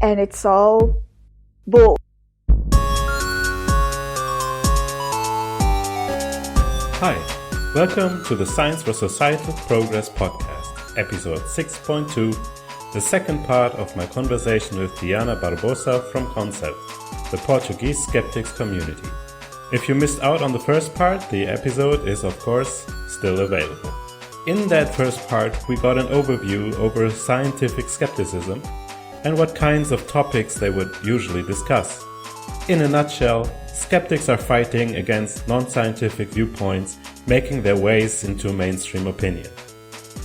and it's all bull. Hi, welcome to the Science for Societal Progress podcast, episode 6.2, the second part of my conversation with Diana Barbosa from COMCEPT, the Portuguese Skeptics Community. If you missed out on the first part, the episode is of course still available. In that first part, we got an overview over scientific skepticism and what kinds of topics they would usually discuss. In a nutshell, skeptics are fighting against non-scientific viewpoints, making their ways into mainstream opinion.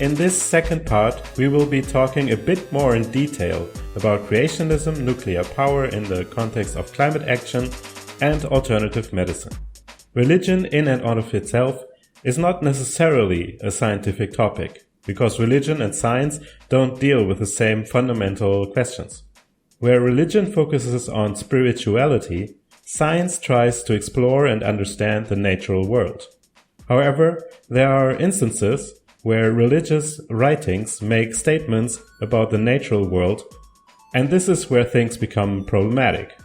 In this second part, we will be talking a bit more in detail about creationism, nuclear power in the context of climate action, and alternative medicine. Religion in and of itself is not necessarily a scientific topic, because religion and science don't deal with the same fundamental questions. Where religion focuses on spirituality, science tries to explore and understand the natural world. However, there are instances where religious writings make statements about the natural world, and this is where things become problematic.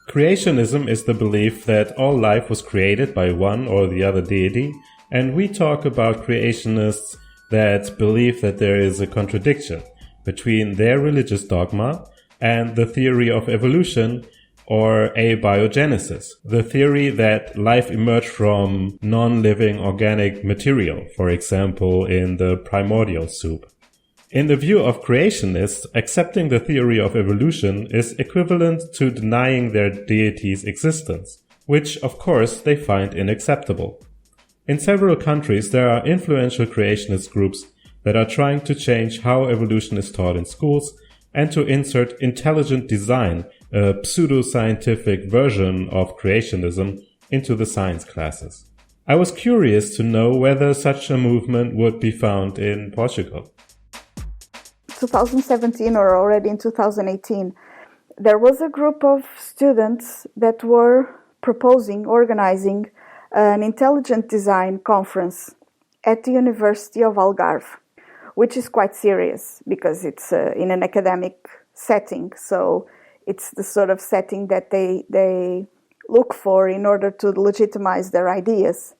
Creationism is the belief that all life was created by one or the other deity, and we talk about creationists that believe that there is a contradiction between their religious dogma and the theory of evolution or abiogenesis, the theory that life emerged from non-living organic material, for example in the primordial soup. In the view of creationists, accepting the theory of evolution is equivalent to denying their deity's existence, which of course they find unacceptable. In several countries there are influential creationist groups that are trying to change how evolution is taught in schools and to insert intelligent design, a pseudo-scientific version of creationism, into the science classes. I was curious to know whether such a movement would be found in Portugal. 2017 or already in 2018, there was a group of students that were organizing an intelligent design conference at the University of Algarve, which is quite serious because it's in an academic setting. So it's the sort of setting that they look for in order to legitimize their ideas.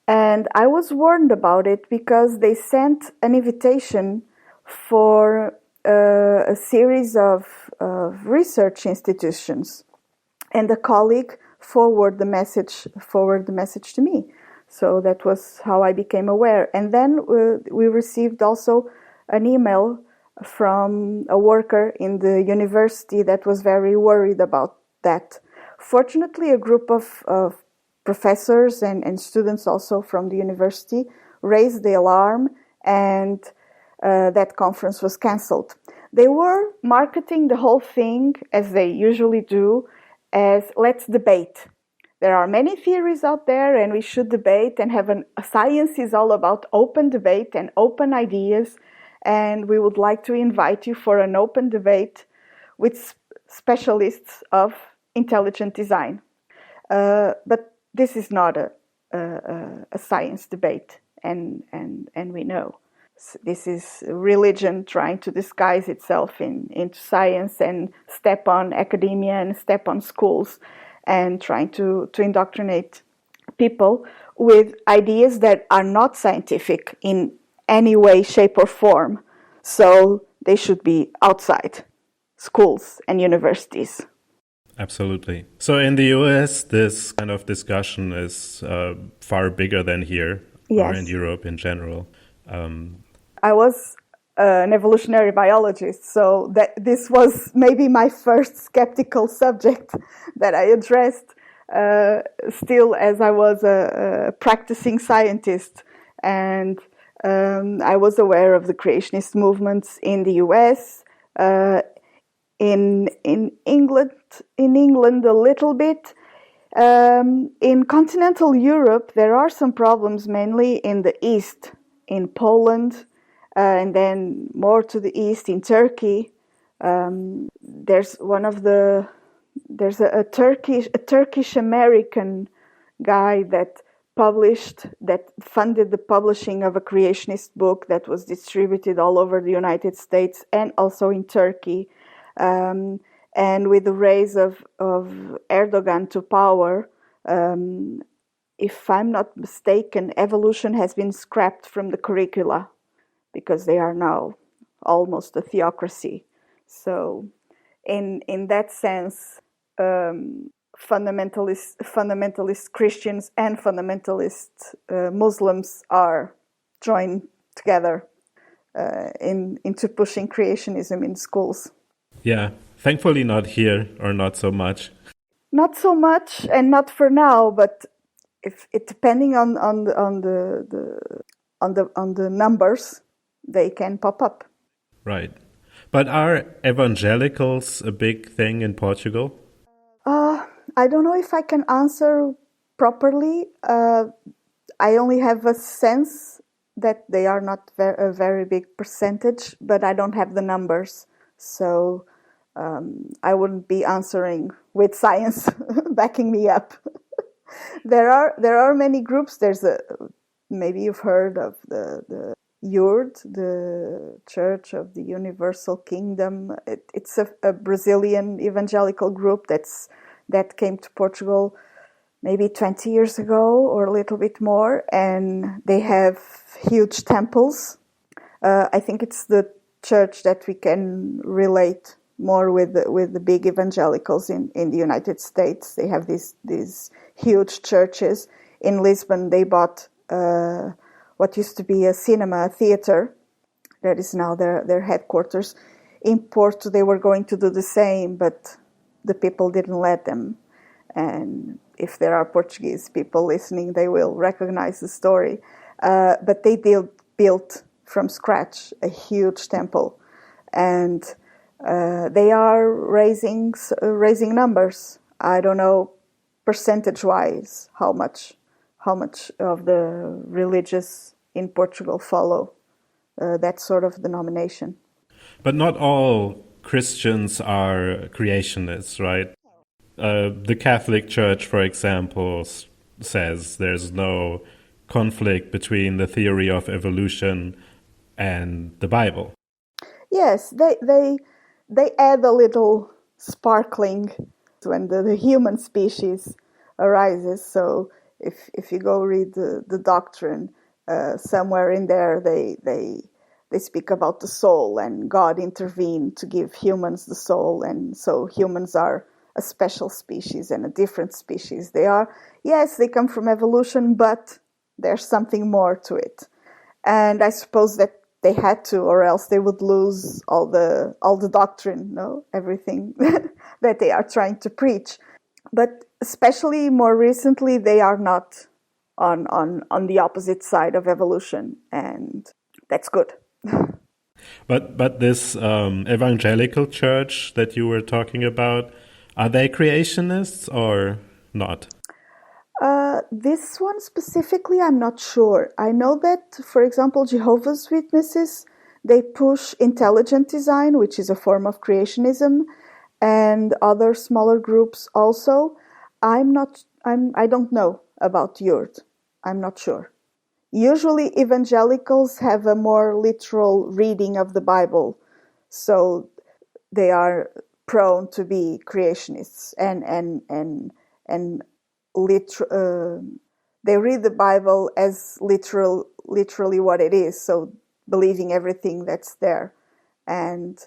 And I was warned about it because they sent an invitation for a series of research institutions, and a colleague forwarded the message to me. So that was how I became aware. And then we received also an email from a worker in the university that was very worried about that. Fortunately, a group of professors and students also from the university raised the alarm, and that conference was cancelled. They were marketing the whole thing, as they usually do, as let's debate. There are many theories out there and we should debate and science is all about open debate and open ideas, and we would like to invite you for an open debate with specialists of intelligent design. But this is not a science debate, and we know. This is religion trying to disguise itself into science and step on academia and step on schools and trying to indoctrinate people with ideas that are not scientific in any way, shape, or form. So they should be outside schools and universities. Absolutely. So in the US, this kind of discussion is far bigger than here, yes, or in Europe in general. I was an evolutionary biologist, so this was maybe my first skeptical subject that I addressed still as I was a practicing scientist. And I was aware of the creationist movements in the US, in England a little bit. In continental Europe, there are some problems, mainly in the east, in Poland, and then more to the east in Turkey. There's a Turkish American guy that funded the publishing of a creationist book that was distributed all over the United States and also in Turkey. And with the rise of Erdogan to power, if I'm not mistaken, evolution has been scrapped from the curricula because they are now almost a theocracy. So in that sense, fundamentalist Christians and fundamentalist Muslims are joined together into pushing creationism in schools. Yeah, thankfully not here, or not so much. Not so much, and not for now. But if it depending on the numbers, they can pop up. Right. But are evangelicals a big thing in Portugal? I don't know if I can answer properly. I only have a sense that they are not a very big percentage, but I don't have the numbers. So I wouldn't be answering with science backing me up. There are many groups. There's maybe you've heard of the URD, the Church of the Universal Kingdom. It's a Brazilian evangelical group that came to Portugal maybe 20 years ago or a little bit more, and they have huge temples. I think it's the church that we can relate more with the big evangelicals in the United States. They have these huge churches. In Lisbon, they bought what used to be a cinema, a theater, that is now their headquarters. In Porto, they were going to do the same, but the people didn't let them. And if there are Portuguese people listening, they will recognize the story. But they built from scratch a huge temple, and they are raising numbers. I don't know percentage-wise how much of the religious in Portugal follow that sort of denomination. But not all Christians are creationists, right? The Catholic Church, for example, says there's no conflict between the theory of evolution and the Bible. Yes, they add a little sparkling when the human species arises. So if you go read the doctrine, somewhere in there they speak about the soul, and God intervened to give humans the soul, and so humans are a special species and a different species. They come from evolution, but there's something more to it. And I suppose that they had to, or else they would lose all the doctrine, everything that they are trying to preach. But especially more recently, they are not on the opposite side of evolution, and that's good. But this evangelical church that you were talking about, are they creationists or not? This one specifically, I'm not sure. I know that, for example, Jehovah's Witnesses, they push intelligent design, which is a form of creationism, and other smaller groups also. I don't know about URD. I'm not sure. Usually evangelicals have a more literal reading of the Bible, so they are prone to be creationists and they read the Bible as literally what it is, so believing everything that's there. And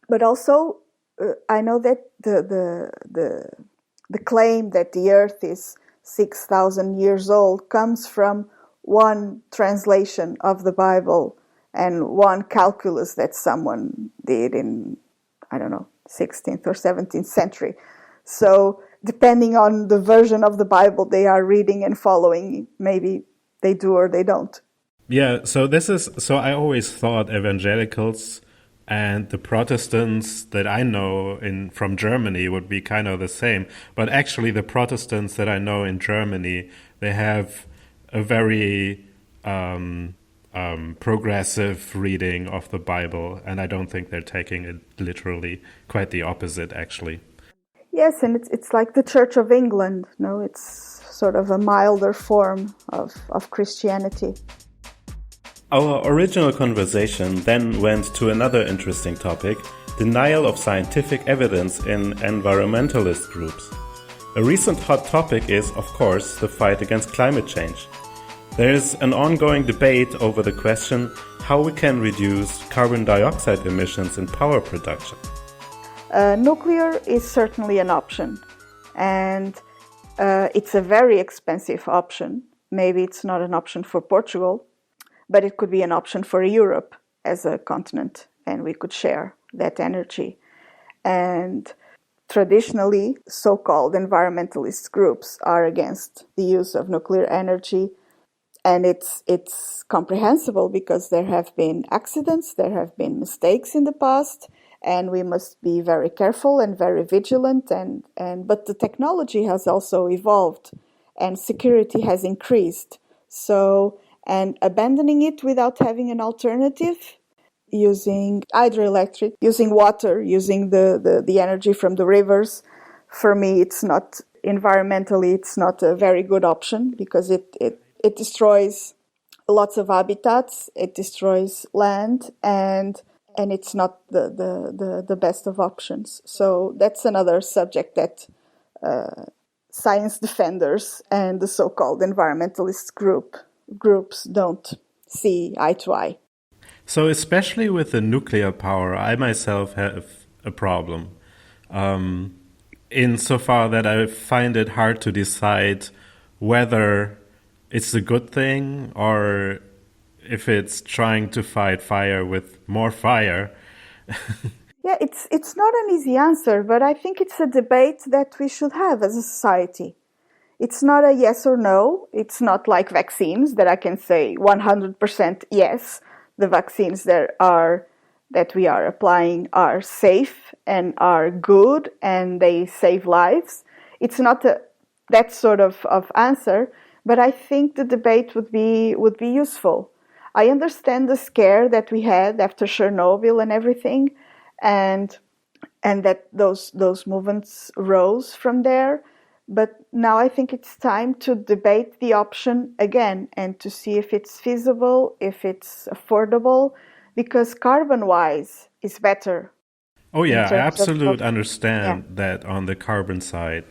but also I know that the claim that the earth is 6,000 years old comes from one translation of the Bible and one calculus that someone did in, I don't know, 16th or 17th century. So depending on the version of the Bible they are reading and following, maybe they do or they don't. Yeah, so I always thought evangelicals and the Protestants that I know from Germany would be kind of the same. But actually the Protestants that I know in Germany, they have a very progressive reading of the Bible, and I don't think they're taking it literally. Quite the opposite, actually. Yes, and it's like the Church of England. It's sort of a milder form of Christianity. Our original conversation then went to another interesting topic, denial of scientific evidence in environmentalist groups. A recent hot topic is, of course, the fight against climate change. There is an ongoing debate over the question how we can reduce carbon dioxide emissions in power production. Nuclear is certainly an option, and it's a very expensive option. Maybe it's not an option for Portugal, but it could be an option for Europe as a continent, and we could share that energy. And traditionally, so-called environmentalist groups are against the use of nuclear energy, and it's comprehensible because there have been accidents, there have been mistakes in the past, and we must be very careful and very vigilant. But the technology has also evolved, and security has increased. So, and abandoning it without having an alternative, using hydroelectric, using water, using the energy from the rivers, for me, it's not environmentally, it's not a very good option because it destroys lots of habitats, it destroys land, and it's not the best of options. So that's another subject that science defenders and the so-called environmentalist groups don't see eye to eye. So especially with the nuclear power, I myself have a problem. Insofar that I find it hard to decide whether it's a good thing or if it's trying to fight fire with more fire. Yeah, it's not an easy answer, but I think it's a debate that we should have as a society. It's not a yes or no. It's not like vaccines that I can say 100% yes. The vaccines that we are applying are safe and are good and they save lives. It's not that sort of answer, but I think the debate would be useful. I understand the scare that we had after Chernobyl and everything, and that those movements rose from there. But now I think it's time to debate the option again and to see if it's feasible, if it's affordable, because carbon-wise is better. Oh yeah, I absolutely understand that on the carbon side.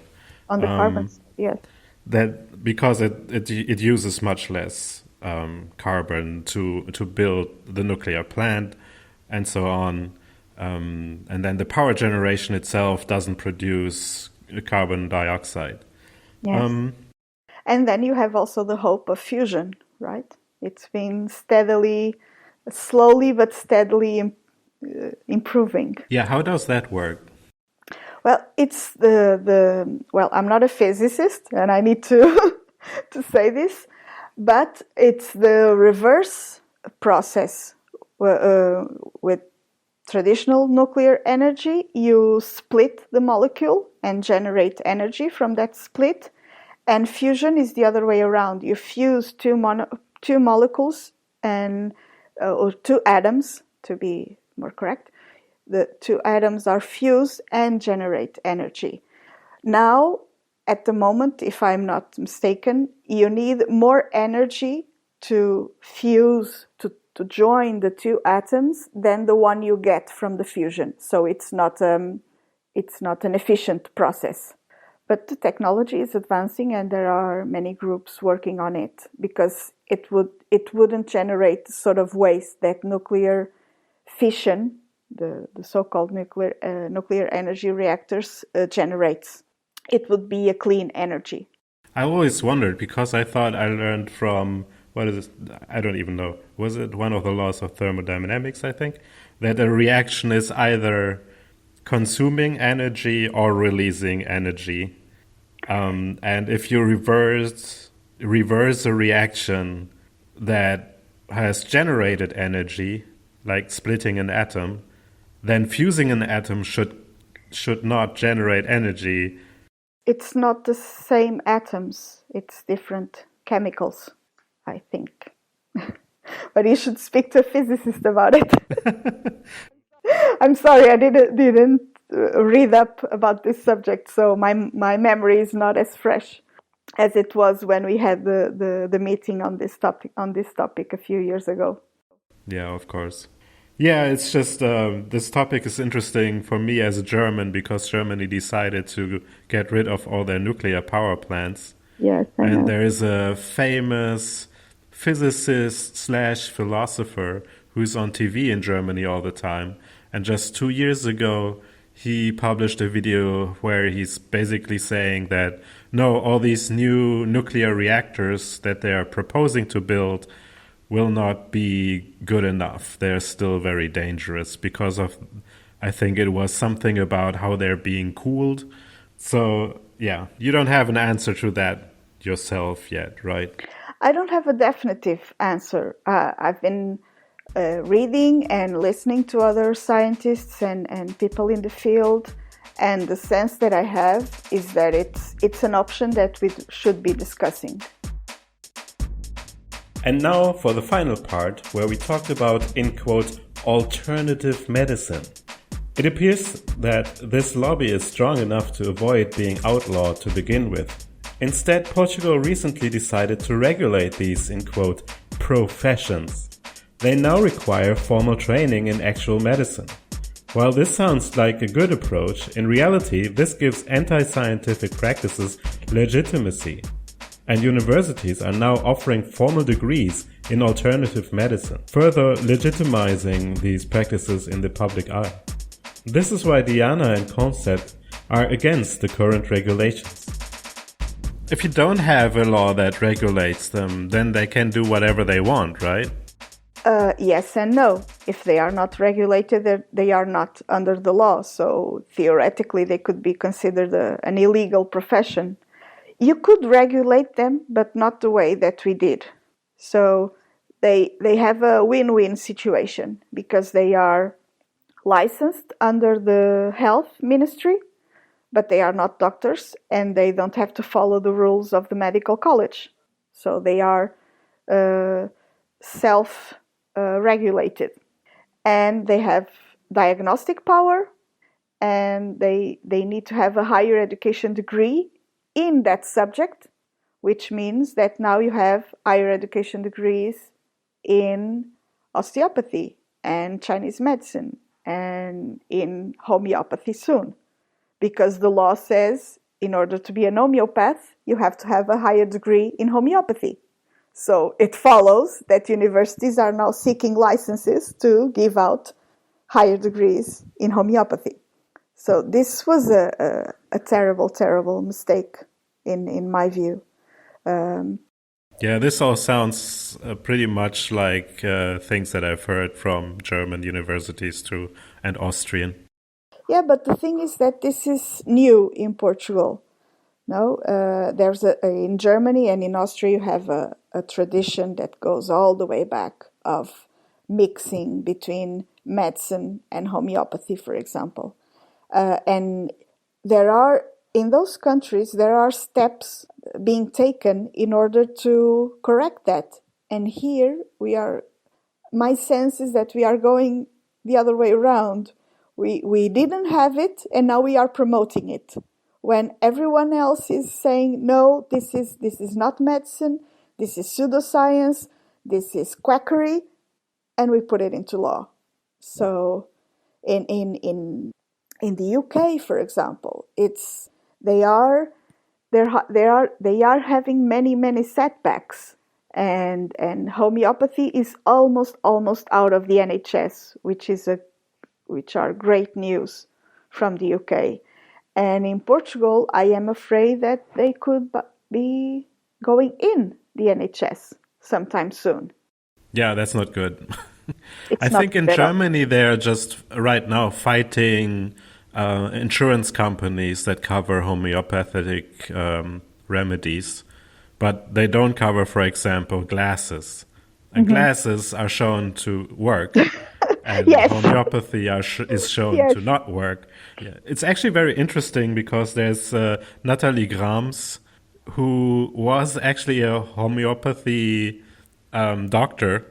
On the carbon side, yes. That because it uses much less carbon to build the nuclear plant and so on. And then the power generation itself doesn't produce carbon dioxide. Yes. And then you have also the hope of fusion, right? It's been slowly but steadily improving. Yeah, how does that work? Well, it's well, I'm not a physicist and I need to to say this, but it's the reverse process with traditional nuclear energy. You split the molecule and generate energy from that split, and fusion is the other way around. You fuse two molecules or two atoms, to be more correct. The two atoms are fused and generate energy. Now, at the moment, if I'm not mistaken, you need more energy to fuse, to join the two atoms than the one you get from the fusion. So it's not an efficient process. But the technology is advancing and there are many groups working on it because it wouldn't generate the sort of waste that nuclear fission, the so-called nuclear energy reactors generates. It would be a clean energy. I always wondered because I thought I learned from, what is it? I don't even know. Was it one of the laws of thermodynamics, I think? That a reaction is either consuming energy or releasing energy. And if you reverse a reaction that has generated energy, like splitting an atom, then fusing an atom should not generate energy. It's not the same atoms. It's different chemicals, I think. But you should speak to a physicist about it. I'm sorry, I didn't read up about this subject, so my memory is not as fresh as it was when we had the meeting on this topic a few years ago. Yeah, of course. Yeah, it's just this topic is interesting for me as a German because Germany decided to get rid of all their nuclear power plants. Yes, I And know. there is a famous physicist slash philosopher who's on TV in Germany all the time. And just 2 years ago, he published a video where he's basically saying that no, all these new nuclear reactors that they are proposing to build will not be good enough. They're still very dangerous because of, I think it was something about how they're being cooled. So, yeah, you don't have an answer to that yourself yet, right? I don't have a definitive answer. I've been reading and listening to other scientists and people in the field, and the sense that I have is that it's an option that we should be discussing. And now for the final part, where we talked about, in quote, alternative medicine. It appears that this lobby is strong enough to avoid being outlawed to begin with. Instead, Portugal recently decided to regulate these, in quote, professions. They now require formal training in actual medicine. While this sounds like a good approach, in reality, this gives anti-scientific practices legitimacy. And universities are now offering formal degrees in alternative medicine, further legitimizing these practices in the public eye. This is why Diana and COMCEPT are against the current regulations. If you don't have a law that regulates them, then they can do whatever they want, right? Yes and no. If they are not regulated, they are not under the law. So theoretically, they could be considered an illegal profession. You could regulate them, but not the way that we did. So they have a win-win situation because they are licensed under the health ministry, but they are not doctors and they don't have to follow the rules of the medical college. So they are self-regulated. And they have diagnostic power, and they need to have a higher education degree in that subject, which means that now you have higher education degrees in osteopathy and Chinese medicine and in homeopathy soon. Because the law says in order to be an homeopath, you have to have a higher degree in homeopathy. So it follows that universities are now seeking licenses to give out higher degrees in homeopathy. So this was a terrible, terrible mistake in my view. Yeah, this all sounds pretty much like things that I've heard from German universities too, and Austrian. Yeah, but the thing is that this is new in Portugal. No, there's in Germany and in Austria you have a tradition that goes all the way back of mixing between medicine and homeopathy, for example. And in those countries, there are steps being taken in order to correct that. And here my sense is that we are going the other way around. We didn't have it, and now we are promoting it. When everyone else is saying, no, this is not medicine, this is pseudoscience, this is quackery, and we put it into law. So in the UK, for example, they are having many setbacks, and homeopathy is almost out of the NHS, which are great news from the UK. And in Portugal, I am afraid that they could be going in the NHS sometime soon. Yeah, that's not good. I think in Germany they're just right now fighting insurance companies that cover homeopathic remedies, but they don't cover, for example, glasses. And glasses are shown to work, and yes. homeopathy is shown yes. to not work. Yeah. It's actually very interesting because there's Natalie Grams, who was actually a homeopathy doctor,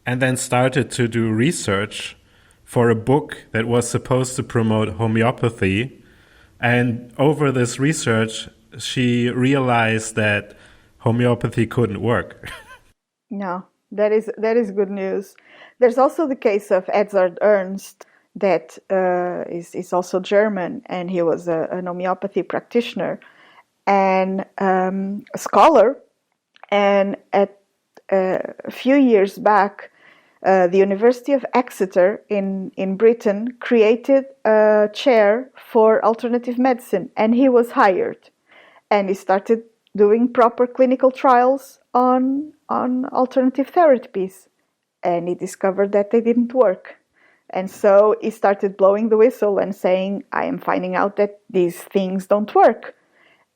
and then started to do research for a book that was supposed to promote homeopathy. And over this research, she realized that homeopathy couldn't work. No, that is good news. There's also the case of Edzard Ernst that is also German, and he was an homeopathy practitioner and a scholar. And at a few years back, the University of Exeter in Britain created a chair for alternative medicine, and he was hired. And he started doing proper clinical trials on alternative therapies. And he discovered that they didn't work. And so he started blowing the whistle and saying, I am finding out that these things don't work.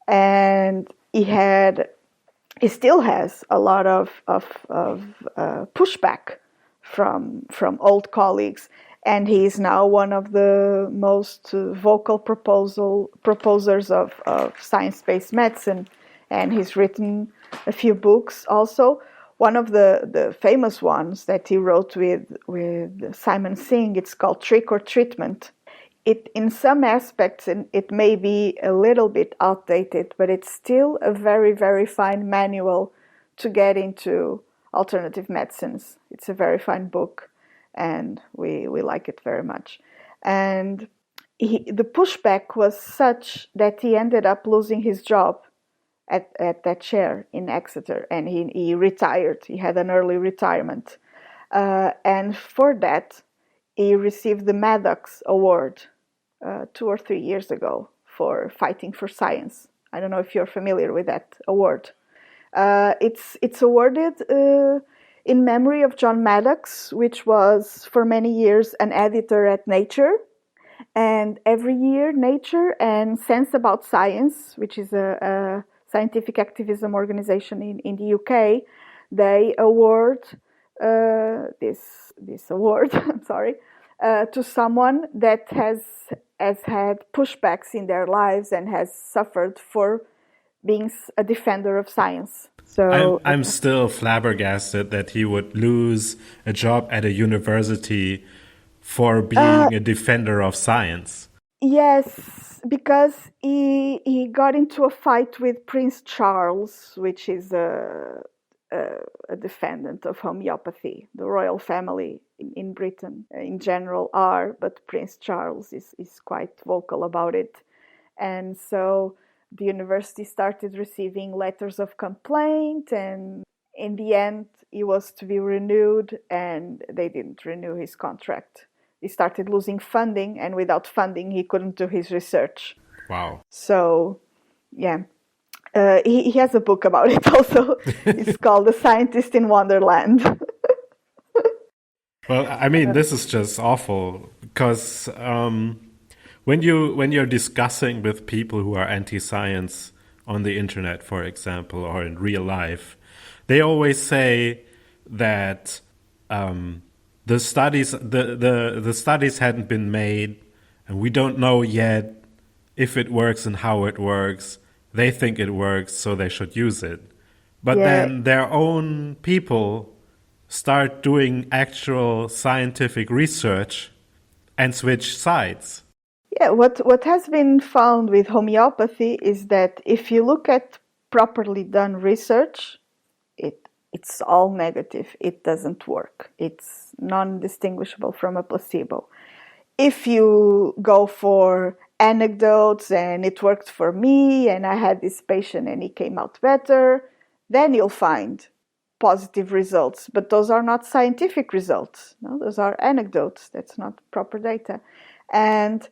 And he still has a lot of pushback from old colleagues. And he is now one of the most vocal proposers of science-based medicine. And he's written a few books also. One of the famous ones that he wrote with Simon Singh, it's called Trick or Treatment. It, in some aspects, it may be a little bit outdated, but it's still a very, very fine manual to get into alternative medicines. It's a very fine book, and we like it very much. And the pushback was such that he ended up losing his job at that chair in Exeter, and he retired. He had an early retirement. And for that, he received the Maddox Award 2 or 3 years ago for fighting for science. I don't know if you're familiar with that award. It's awarded in memory of John Maddox, which was for many years an editor at Nature. And every year, Nature and Sense About Science, which is a scientific activism organization in the UK, they award this award, I'm sorry, to someone that has had pushbacks in their lives and has suffered for being a defender of science. So I'm still flabbergasted that he would lose a job at a university for being a defender of science. Yes, because he got into a fight with Prince Charles, which is a defendant of homeopathy. The royal family in Britain in general are, but Prince Charles is quite vocal about it. And so the university started receiving letters of complaint, and in the end he was to be renewed, and they didn't renew his contract. He started losing funding, and without funding he couldn't do his research. Wow. So, yeah. He has a book about it also. It's called The Scientist in Wonderland. Well, I mean, this is just awful because when you're discussing with people who are anti-science on the internet, for example, or in real life, they always say that the studies hadn't been made, and we don't know yet if it works and how it works. They think it works, so they should use it. But then their own people start doing actual scientific research and switch sides. Yeah, what has been found with homeopathy is that if you look at properly done research, it's all negative. It doesn't work. It's non-distinguishable from a placebo. If you go for anecdotes and it worked for me and I had this patient and he came out better, then you'll find positive results. But those are not scientific results. No, those are anecdotes. That's not proper data. And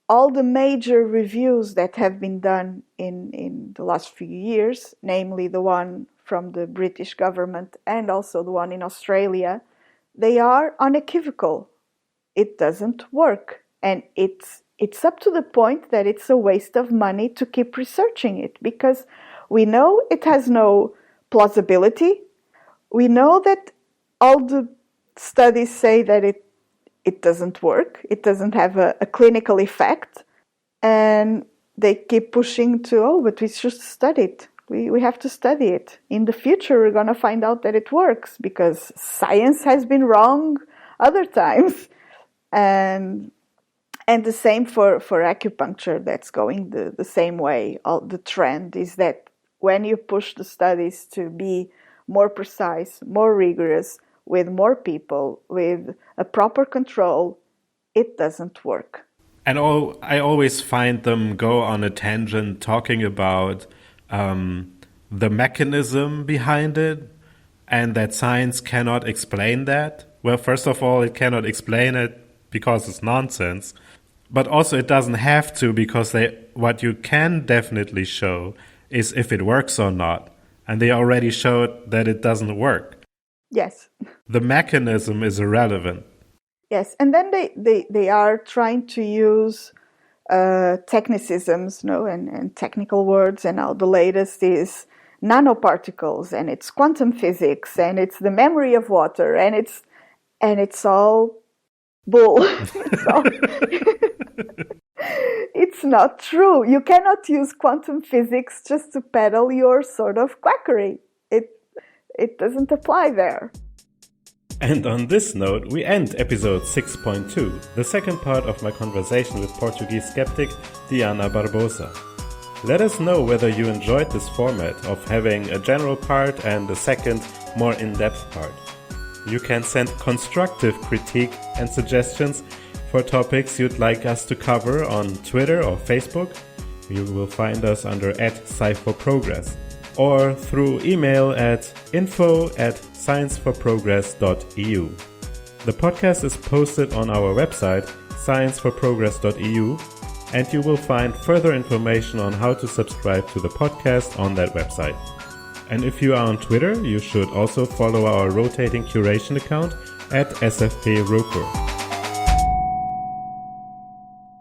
all the major reviews that have been done in the last few years, namely the one from the British government and also the one in Australia, they are unequivocal. It doesn't work. And it's up to the point that it's a waste of money to keep researching it, because we know it has no plausibility. We know that all the studies say that it doesn't work. It doesn't have a clinical effect. And they keep pushing to, but we should study it. We have to study it. In the future, we're going to find out that it works, because science has been wrong other times. And the same for acupuncture, that's going the same way. The trend is that when you push the studies to be more precise, more rigorous, with more people, with a proper control, it doesn't work. And I always find them go on a tangent talking about the mechanism behind it, and that science cannot explain that. Well, first of all, it cannot explain it because it's nonsense. But also it doesn't have to, because what you can definitely show is if it works or not. And they already showed that it doesn't work. Yes. The mechanism is irrelevant. Yes, and then they are trying to use technicisms, and technical words, and now the latest is nanoparticles, and it's quantum physics, and it's the memory of water, and it's all bull. It's not true. You cannot use quantum physics just to peddle your sort of quackery. It doesn't apply there. And on this note, we end episode 6.2, the second part of my conversation with Portuguese skeptic Diana Barbosa. Let us know whether you enjoyed this format of having a general part and a second, more in-depth part. You can send constructive critique and suggestions for topics you'd like us to cover on Twitter or Facebook. You will find us under @SciForProgress, or through email at info@scienceforprogress.eu. The podcast is posted on our website, scienceforprogress.eu, and you will find further information on how to subscribe to the podcast on that website. And if you are on Twitter, you should also follow our rotating curation account @SFPRoker.